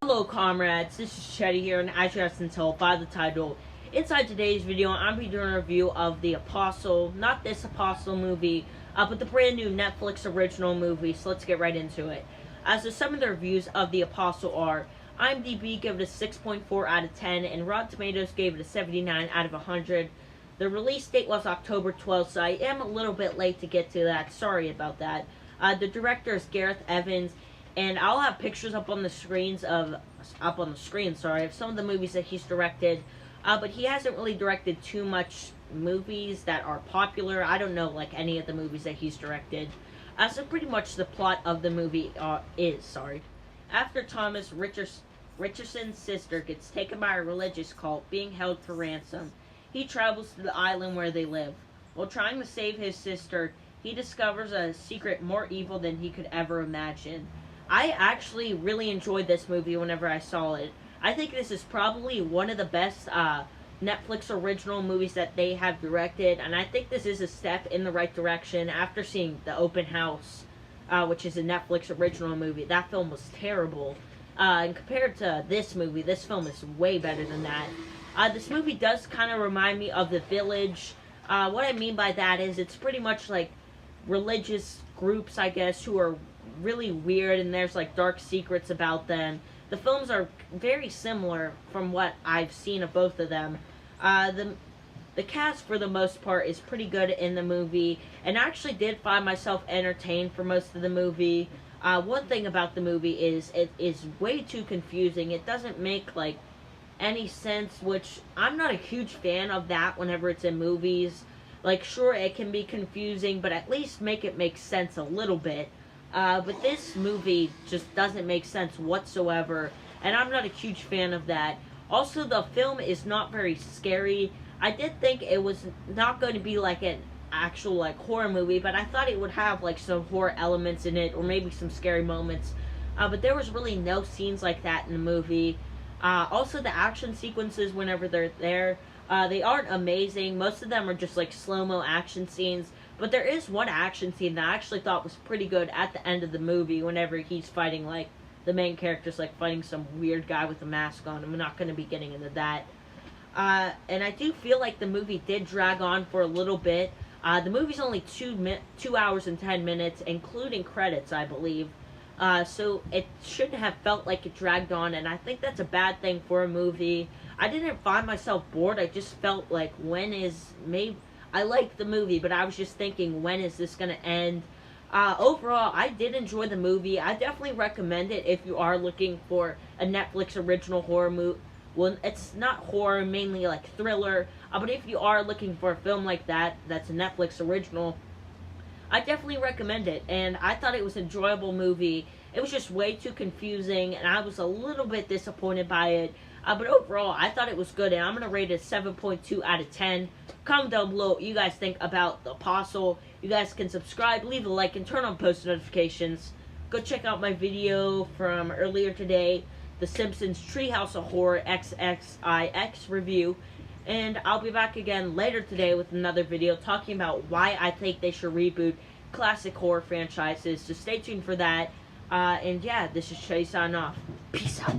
Hello comrades, this is Chetty here, and as you guys can tell by the title, inside today's video, I'm going to be doing a review of The Apostle, not this Apostle movie, but the brand new Netflix original movie, so let's get right into it. So some of the reviews of The Apostle are, IMDb gave it a 6.4 out of 10, and Rotten Tomatoes gave it a 79 out of 100. The release date was October 12th, so I am a little bit late to get to that, sorry about that. The director is Gareth Evans, and I'll have pictures up on the screen of some of the movies that he's directed. But he hasn't really directed too much movies that are popular. I don't know like any of the movies that he's directed. So pretty much the plot of the movie is. After Thomas Richardson's sister gets taken by a religious cult being held for ransom, he travels to the island where they live. While trying to save his sister, he discovers a secret more evil than he could ever imagine. I actually really enjoyed this movie whenever I saw it. I think this is probably one of the best Netflix original movies that they have directed, and I think this is a step in the right direction after seeing The Open House, which is a Netflix original movie. That film was terrible. And compared to this movie, this film is way better than that. This movie does kind of remind me of The Village. What I mean by that is it's pretty much like religious groups, I guess, who are really weird, and there's like dark secrets about them. The films are very similar from what I've seen of both of them. The cast for the most part is pretty good in the movie, and I actually did find myself entertained for most of the movie. One thing about the movie is it is way too confusing. It doesn't make like any sense, which I'm not a huge fan of that whenever it's in movies. Like, sure, it can be confusing, but at least make it make sense a little bit. But this movie just doesn't make sense whatsoever, and I'm not a huge fan of that. Also, the film is not very scary. I did think it was not going to be like an actual like horror movie, but I thought it would have like some horror elements in it, or maybe some scary moments. But there was really no scenes like that in the movie. Also, the action sequences whenever they're there, they aren't amazing. Most of them are just like slow-mo action scenes. But there is one action scene that I actually thought was pretty good at the end of the movie whenever he's fighting, like, the main character's, like, fighting some weird guy with a mask on. I'm not going to be getting into that. And I do feel like the movie did drag on for a little bit. The movie's only 2 hours and 10 minutes, including credits, I believe. So it shouldn't have felt like it dragged on, and I think that's a bad thing for a movie. I didn't find myself bored. I just felt like, I liked the movie, but I was just thinking, when is this going to end? Overall, I did enjoy the movie. I definitely recommend it if you are looking for a Netflix original horror movie. Well, it's not horror, mainly like thriller. But if you are looking for a film like that, that's a Netflix original, I definitely recommend it. And I thought it was an enjoyable movie. It was just way too confusing, and I was a little bit disappointed by it. But overall, I thought it was good, and I'm going to rate it 7.2 out of 10. Comment down below what you guys think about The Apostle. You guys can subscribe, leave a like, and turn on post notifications. Go check out my video from earlier today, The Simpsons Treehouse of Horror XXIX review. And I'll be back again later today with another video talking about why I think they should reboot classic horror franchises. So stay tuned for that. And yeah, this is Chase signing off. Peace out.